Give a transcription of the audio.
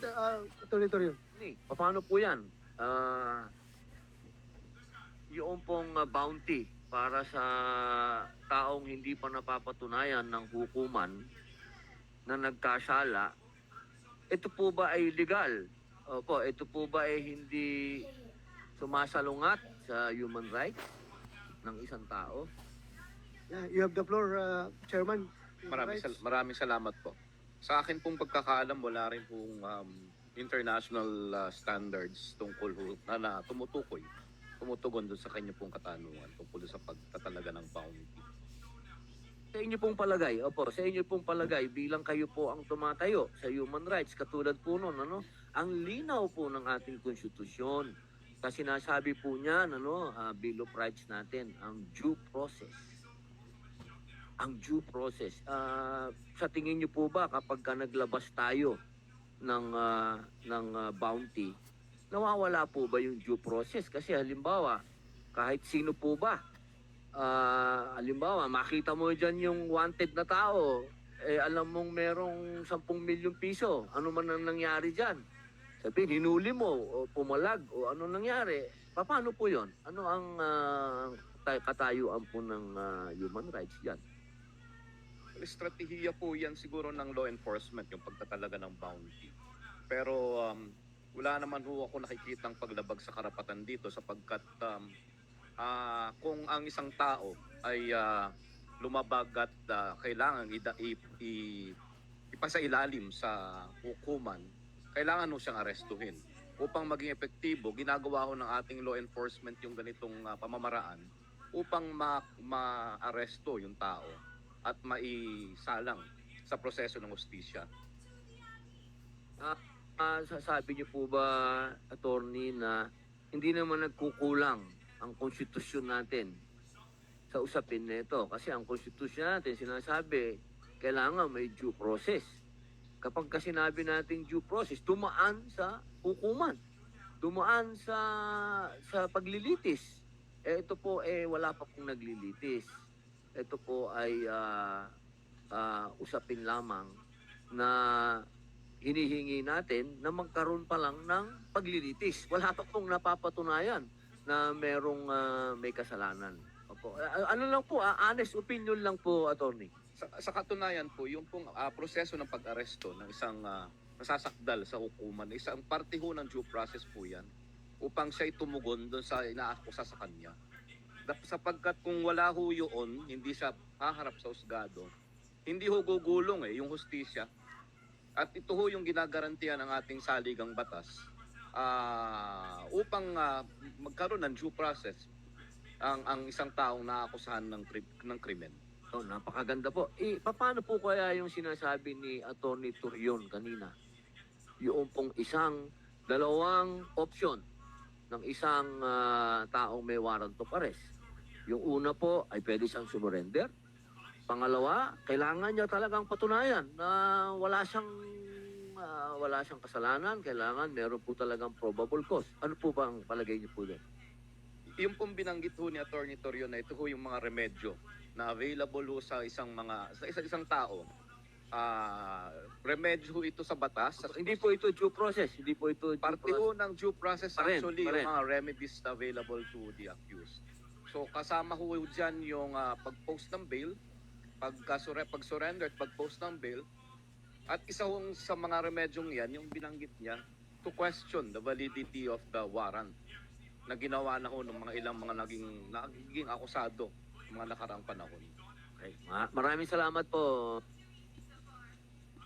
Attorney Torrio. Paano po yan? Yung pong bounty para sa taong hindi pa napapatunayan ng hukuman na nagkasala, ito po ba ay legal? Opo, ito po ba ay hindi sumasalungat sa human rights ng isang tao? Yeah, you have the floor, Chairman. Maraming salamat po. Sa akin pong pagkakaalam, wala rin pong international standards tungkol na tumutugon doon sa kanya pong katanungan tungkol sa pagtatalaga ng bounty. Sa inyo pong palagay, sa inyo pong palagay, bilang kayo po ang tumatayo sa human rights, katulad po nun, ang linaw po ng ating konstitusyon. Kasi sinasabi po niya, Bill of Rights natin, ang due process. Ang due process. Sa tingin niyo po ba kapag naglabas tayo ng bounty, nawawala po ba yung due process? Kasi halimbawa, kahit sino po ba, halimbawa, makita mo dyan yung wanted na tao, alam mong merong 10 milyong piso, ano man ang nangyari dyan? Sabihin, hinuli mo, o pumalag, o ano nangyari? Paano po yon? Ano ang katayuan po ng human rights dyan? Estratehiya po yan siguro ng law enforcement, yung pagtatalaga ng bounty. Pero wala naman ho ako nakikitang paglabag sa karapatan dito sapagkat kung ang isang tao ay lumabag at kailangan ipasailalim sa hukuman, kailangan ho siyang arestuhin. Upang maging epektibo, ginagawa ho ng ating law enforcement yung ganitong pamamaraan upang ma-aresto yung tao at maisalang sa proseso ng hustisya. Sasabi niyo po ba, attorney, na hindi naman nagkukulang ang konstitusyon natin sa usapin nito? Kasi ang konstitusyon natin sinasabi, kailangan may due process. Kapag sinabi natin due process, dumaan sa hukuman, dumaan sa paglilitis. Ito po wala pa pong naglilitis. Ito po ay usapin lamang na hinihingi natin na magkaroon pa lang ng paglilitis. Wala pa pong napapatunayan na merong may kasalanan. Opo. Ano lang po, honest opinion lang po, attorney. Sa katunayan po, yung pong proseso ng pag-aresto ng isang nasasakdal sa hukuman, isang parte ho ng due process po yan upang siya tumugon doon sa inaakusa sa kanya. Sapagkat kung wala ho yun, hindi siya haharap sa husgado, hindi ho gugulong yung hustisya. At ito ho yung ginagarantiya ng ating saligang batas upang magkaroon ng due process ang isang taong naakusahan ng krimen. Napakaganda po. Paano po kaya yung sinasabi ni Attorney Turion kanina? Yung pong dalawang option ng isang taong may warrant of arrest. Yung una po ay pwede siyang sumurrender. Pangalawa, kailangan niya talagang patunayan na wala siyang kasalanan. Kailangan meron po talagang probable cause. Ano po ba ang palagay niyo po doon? Yung pong binanggit ho ni Attorney Torion na ito ho yung mga remedyo na available ho sa isang tao. Remedyo ho ito sa batas. Hindi po ito due process. Hindi po ito parte ho ng due process actually pa rin. Yung mga remedies available to the accused. So kasama ho dyan yung pag-post ng bail, pag-surrender at pag-post ng bail. At isa hong sa mga remedyong yan, yung binanggit niya, to question the validity of the warrant na ginawa na ho ng mga ilang mga naging akusado mga nakaraang panahon. Okay. Maraming salamat po.